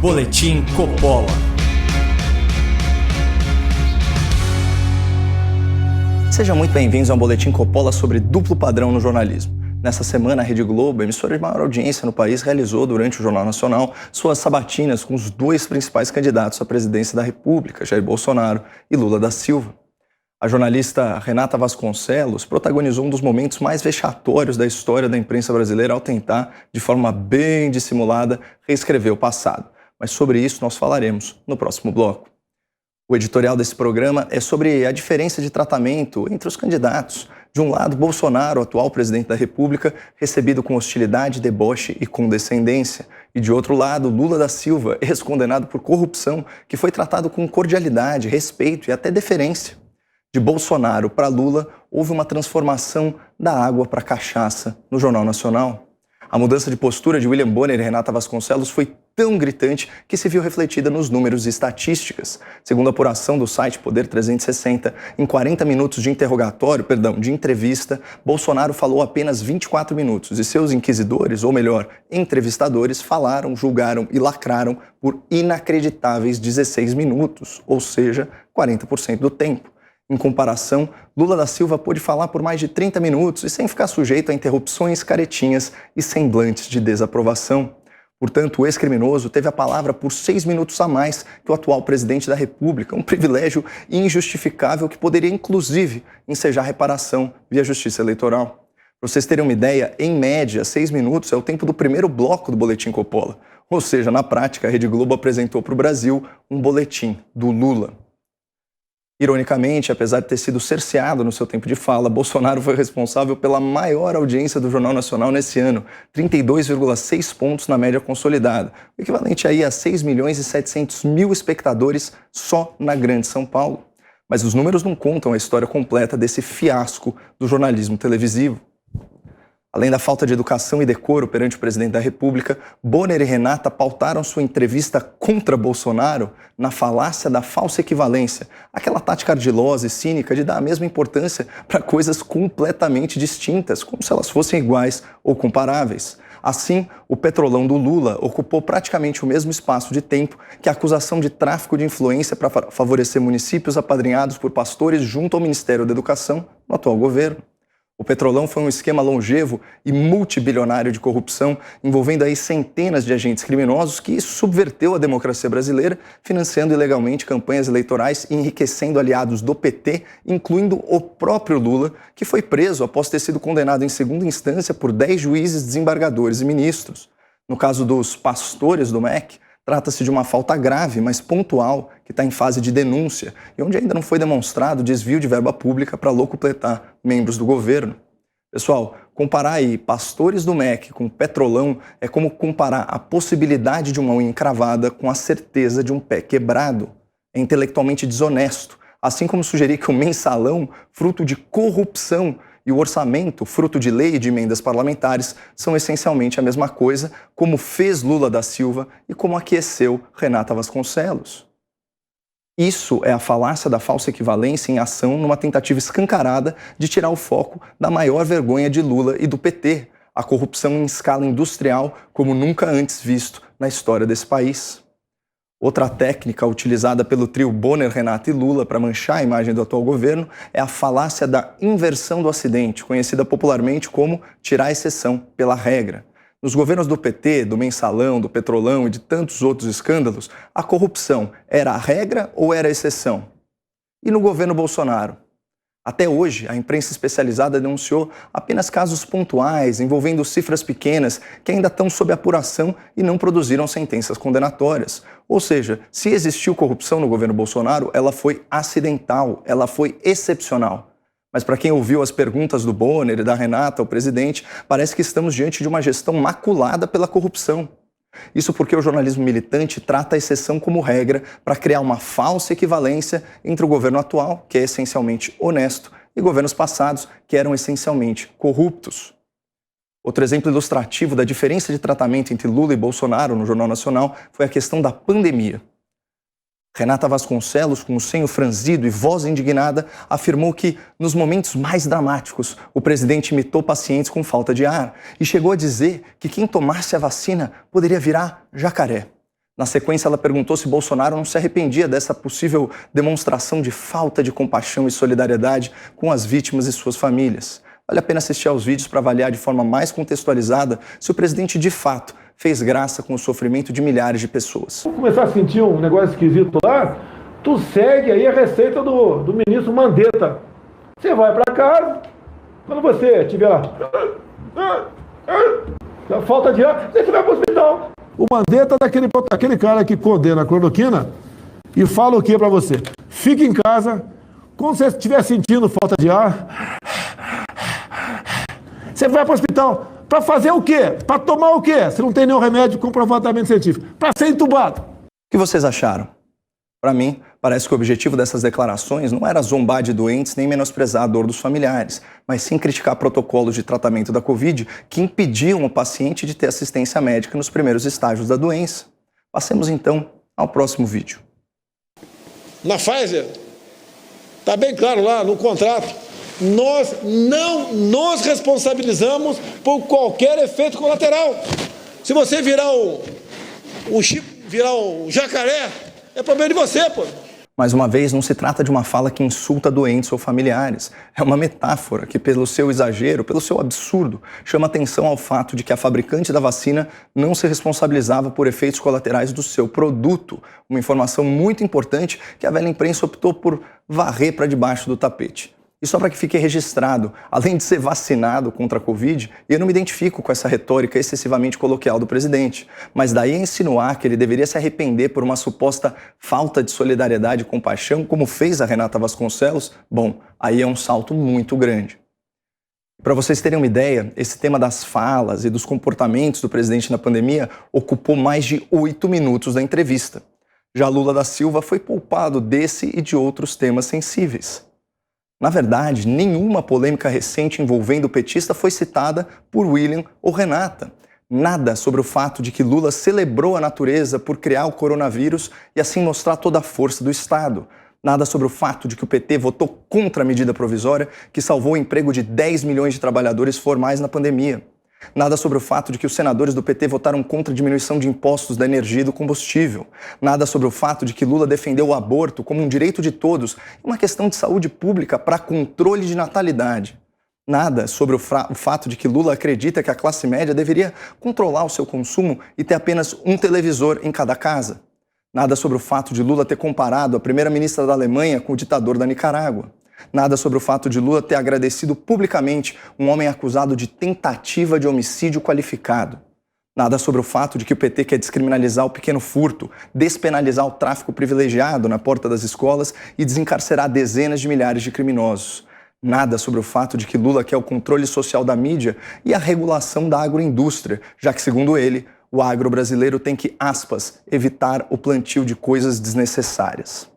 Boletim Coppola. Sejam muito bem-vindos ao Boletim Coppola sobre duplo padrão no jornalismo. Nessa semana, a Rede Globo, emissora de maior audiência no país, realizou durante o Jornal Nacional suas sabatinas com os dois principais candidatos à presidência da República, Jair Bolsonaro e Lula da Silva. A jornalista Renata Vasconcelos protagonizou um dos momentos mais vexatórios da história da imprensa brasileira ao tentar, de forma bem dissimulada, reescrever o passado. Mas sobre isso nós falaremos no próximo bloco. O editorial desse programa é sobre a diferença de tratamento entre os candidatos. De um lado, Bolsonaro, atual presidente da República, recebido com hostilidade, deboche e condescendência. E de outro lado, Lula da Silva, ex-condenado por corrupção, que foi tratado com cordialidade, respeito e até deferência. De Bolsonaro para Lula, houve uma transformação da água para a cachaça no Jornal Nacional. A mudança de postura de William Bonner e Renata Vasconcelos foi tão gritante que se viu refletida nos números e estatísticas. Segundo a apuração do site Poder 360, em 40 minutos de de entrevista, Bolsonaro falou apenas 24 minutos e seus inquisidores, ou melhor, entrevistadores, falaram, julgaram e lacraram por inacreditáveis 16 minutos, ou seja, 40% do tempo. Em comparação, Lula da Silva pôde falar por mais de 30 minutos e sem ficar sujeito a interrupções, caretinhas e semblantes de desaprovação. Portanto, o ex-criminoso teve a palavra por 6 minutos a mais que o atual presidente da República, um privilégio injustificável que poderia, inclusive, ensejar reparação via justiça eleitoral. Para vocês terem uma ideia, em média, 6 minutos é o tempo do primeiro bloco do Boletim Coppola. Ou seja, na prática, a Rede Globo apresentou para o Brasil um boletim do Lula. Ironicamente, apesar de ter sido cerceado no seu tempo de fala, Bolsonaro foi responsável pela maior audiência do Jornal Nacional nesse ano, 32,6 pontos na média consolidada, o equivalente aí a 6.700.000 espectadores só na Grande São Paulo. Mas os números não contam a história completa desse fiasco do jornalismo televisivo. Além da falta de educação e decoro perante o presidente da República, Bonner e Renata pautaram sua entrevista contra Bolsonaro na falácia da falsa equivalência, aquela tática ardilosa e cínica de dar a mesma importância para coisas completamente distintas, como se elas fossem iguais ou comparáveis. Assim, o petrolão do Lula ocupou praticamente o mesmo espaço de tempo que a acusação de tráfico de influência para favorecer municípios apadrinhados por pastores junto ao Ministério da Educação no atual governo. O Petrolão foi um esquema longevo e multibilionário de corrupção, envolvendo aí centenas de agentes criminosos que subverteu a democracia brasileira, financiando ilegalmente campanhas eleitorais e enriquecendo aliados do PT, incluindo o próprio Lula, que foi preso após ter sido condenado em segunda instância por 10 juízes, desembargadores e ministros. No caso dos pastores do MEC, trata-se de uma falta grave, mas pontual, que está em fase de denúncia e onde ainda não foi demonstrado desvio de verba pública para locupletar membros do governo. Pessoal, comparar aí pastores do MEC com petrolão é como comparar a possibilidade de uma unha encravada com a certeza de um pé quebrado. É intelectualmente desonesto, assim como sugerir que o mensalão, fruto de corrupção, e o orçamento, fruto de lei e de emendas parlamentares, são essencialmente a mesma coisa, como fez Lula da Silva e como aqueceu Renata Vasconcelos. Isso é a falácia da falsa equivalência em ação numa tentativa escancarada de tirar o foco da maior vergonha de Lula e do PT, a corrupção em escala industrial como nunca antes visto na história desse país. Outra técnica utilizada pelo trio Bonner, Renata e Lula para manchar a imagem do atual governo é a falácia da inversão do acidente, conhecida popularmente como tirar a exceção pela regra. Nos governos do PT, do mensalão, do petrolão e de tantos outros escândalos, a corrupção era a regra ou era a exceção? E no governo Bolsonaro? Até hoje, a imprensa especializada denunciou apenas casos pontuais, envolvendo cifras pequenas, que ainda estão sob apuração e não produziram sentenças condenatórias. Ou seja, se existiu corrupção no governo Bolsonaro, ela foi acidental, ela foi excepcional. Mas para quem ouviu as perguntas do Bonner e da Renata ao presidente, parece que estamos diante de uma gestão maculada pela corrupção. Isso porque o jornalismo militante trata a exceção como regra para criar uma falsa equivalência entre o governo atual, que é essencialmente honesto, e governos passados, que eram essencialmente corruptos. Outro exemplo ilustrativo da diferença de tratamento entre Lula e Bolsonaro no Jornal Nacional foi a questão da pandemia. Renata Vasconcelos, com o senho franzido e voz indignada, afirmou que, nos momentos mais dramáticos, o presidente imitou pacientes com falta de ar e chegou a dizer que quem tomasse a vacina poderia virar jacaré. Na sequência, ela perguntou se Bolsonaro não se arrependia dessa possível demonstração de falta de compaixão e solidariedade com as vítimas e suas famílias. Vale a pena assistir aos vídeos para avaliar de forma mais contextualizada se o presidente de fato fez graça com o sofrimento de milhares de pessoas. Se começar a sentir um negócio esquisito lá, tu segue aí a receita do ministro Mandetta. Você vai para casa, quando você estiver lá, falta de ar, você vai para o hospital. O Mandetta é aquele cara que condena a cloroquina e fala o que para você? Fique em casa, quando você estiver sentindo falta de ar, você vai para o hospital. Para fazer o quê? Para tomar o quê? Se não tem nenhum remédio comprovadamente científico. Para ser entubado. O que vocês acharam? Para mim, parece que o objetivo dessas declarações não era zombar de doentes nem menosprezar a dor dos familiares, mas sim criticar protocolos de tratamento da Covid que impediam o paciente de ter assistência médica nos primeiros estágios da doença. Passemos então ao próximo vídeo. Na Pfizer, está bem claro lá no contrato, nós não nos responsabilizamos por qualquer efeito colateral. Se você virar um jacaré, é problema de você, pô. Mais uma vez, não se trata de uma fala que insulta doentes ou familiares. É uma metáfora que, pelo seu exagero, pelo seu absurdo, chama atenção ao fato de que a fabricante da vacina não se responsabilizava por efeitos colaterais do seu produto. Uma informação muito importante que a velha imprensa optou por varrer para debaixo do tapete. E só para que fique registrado, além de ser vacinado contra a Covid, eu não me identifico com essa retórica excessivamente coloquial do presidente, mas daí a insinuar que ele deveria se arrepender por uma suposta falta de solidariedade e compaixão, como fez a Renata Vasconcelos, bom, aí é um salto muito grande. Para vocês terem uma ideia, esse tema das falas e dos comportamentos do presidente na pandemia ocupou mais de 8 minutos da entrevista. Já Lula da Silva foi poupado desse e de outros temas sensíveis. Na verdade, nenhuma polêmica recente envolvendo o petista foi citada por William ou Renata. Nada sobre o fato de que Lula celebrou a natureza por criar o coronavírus e assim mostrar toda a força do Estado. Nada sobre o fato de que o PT votou contra a medida provisória que salvou o emprego de 10 milhões de trabalhadores formais na pandemia. Nada sobre o fato de que os senadores do PT votaram contra a diminuição de impostos da energia e do combustível. Nada sobre o fato de que Lula defendeu o aborto como um direito de todos e uma questão de saúde pública para controle de natalidade. Nada sobre o fato de que Lula acredita que a classe média deveria controlar o seu consumo e ter apenas um televisor em cada casa. Nada sobre o fato de Lula ter comparado a primeira-ministra da Alemanha com o ditador da Nicarágua. Nada sobre o fato de Lula ter agradecido publicamente um homem acusado de tentativa de homicídio qualificado. Nada sobre o fato de que o PT quer descriminalizar o pequeno furto, despenalizar o tráfico privilegiado na porta das escolas e desencarcerar dezenas de milhares de criminosos. Nada sobre o fato de que Lula quer o controle social da mídia e a regulação da agroindústria, já que, segundo ele, o agro brasileiro tem que, aspas, evitar o plantio de coisas desnecessárias.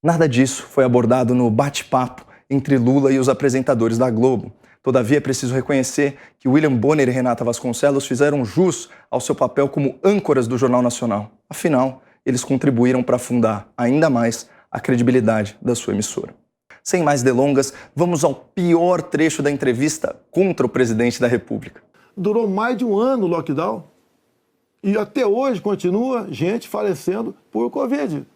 Nada disso foi abordado no bate-papo entre Lula e os apresentadores da Globo. Todavia, é preciso reconhecer que William Bonner e Renata Vasconcelos fizeram jus ao seu papel como âncoras do Jornal Nacional. Afinal, eles contribuíram para afundar ainda mais a credibilidade da sua emissora. Sem mais delongas, vamos ao pior trecho da entrevista contra o presidente da República. Durou mais de um ano o lockdown e até hoje continua gente falecendo por Covid.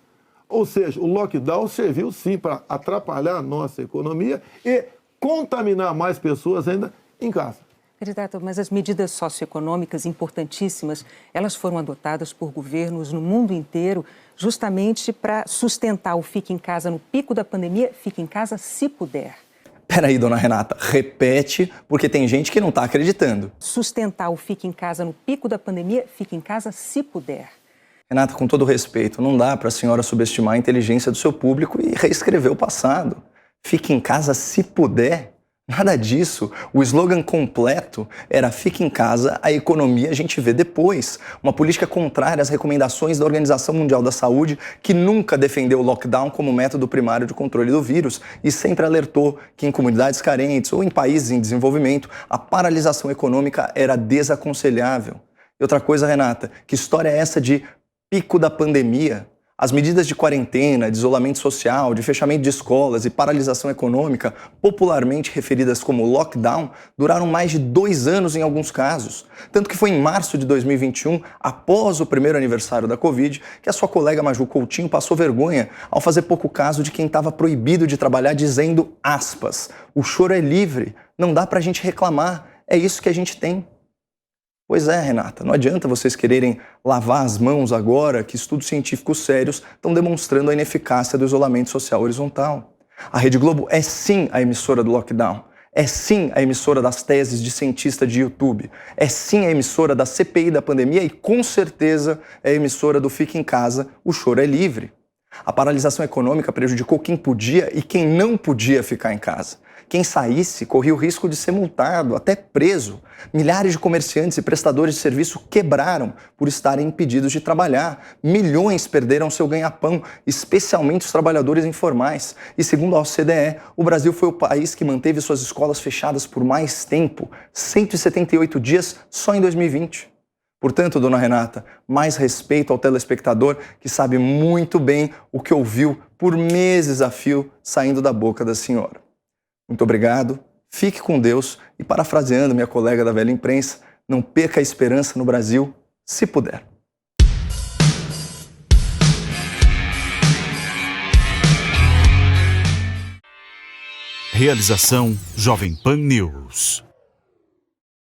Ou seja, o lockdown serviu sim para atrapalhar a nossa economia e contaminar mais pessoas ainda em casa. Candidato, mas as medidas socioeconômicas importantíssimas, elas foram adotadas por governos no mundo inteiro justamente para sustentar o fique em casa no pico da pandemia, fique em casa se puder. Peraí, dona Renata, repete, porque tem gente que não está acreditando. Sustentar o fique em casa no pico da pandemia, fique em casa se puder. Renata, com todo respeito, não dá para a senhora subestimar a inteligência do seu público e reescrever o passado. Fique em casa se puder. Nada disso. O slogan completo era fique em casa, a economia a gente vê depois. Uma política contrária às recomendações da Organização Mundial da Saúde, que nunca defendeu o lockdown como método primário de controle do vírus e sempre alertou que em comunidades carentes ou em países em desenvolvimento, a paralisação econômica era desaconselhável. E outra coisa, Renata, que história é essa de pico da pandemia? As medidas de quarentena, de isolamento social, de fechamento de escolas e paralisação econômica, popularmente referidas como lockdown, duraram mais de 2 anos em alguns casos. Tanto que foi em março de 2021, após o primeiro aniversário da Covid, que a sua colega Maju Coutinho passou vergonha ao fazer pouco caso de quem estava proibido de trabalhar, dizendo, aspas, "O choro é livre, não dá pra gente reclamar, é isso que a gente tem." Pois é, Renata, não adianta vocês quererem lavar as mãos agora que estudos científicos sérios estão demonstrando a ineficácia do isolamento social horizontal. A Rede Globo é sim a emissora do lockdown, é sim a emissora das teses de cientista de YouTube, é sim a emissora da CPI da pandemia e com certeza é a emissora do Fique em Casa, o choro é livre. A paralisação econômica prejudicou quem podia e quem não podia ficar em casa. Quem saísse corria o risco de ser multado, até preso. Milhares de comerciantes e prestadores de serviço quebraram por estarem impedidos de trabalhar. Milhões perderam seu ganha-pão, especialmente os trabalhadores informais. E segundo a OCDE, o Brasil foi o país que manteve suas escolas fechadas por mais tempo, 178 dias só em 2020. Portanto, dona Renata, mais respeito ao telespectador que sabe muito bem o que ouviu por meses a fio saindo da boca da senhora. Muito obrigado, fique com Deus e, parafraseando minha colega da velha imprensa, não perca a esperança no Brasil, se puder. Realização Jovem Pan News.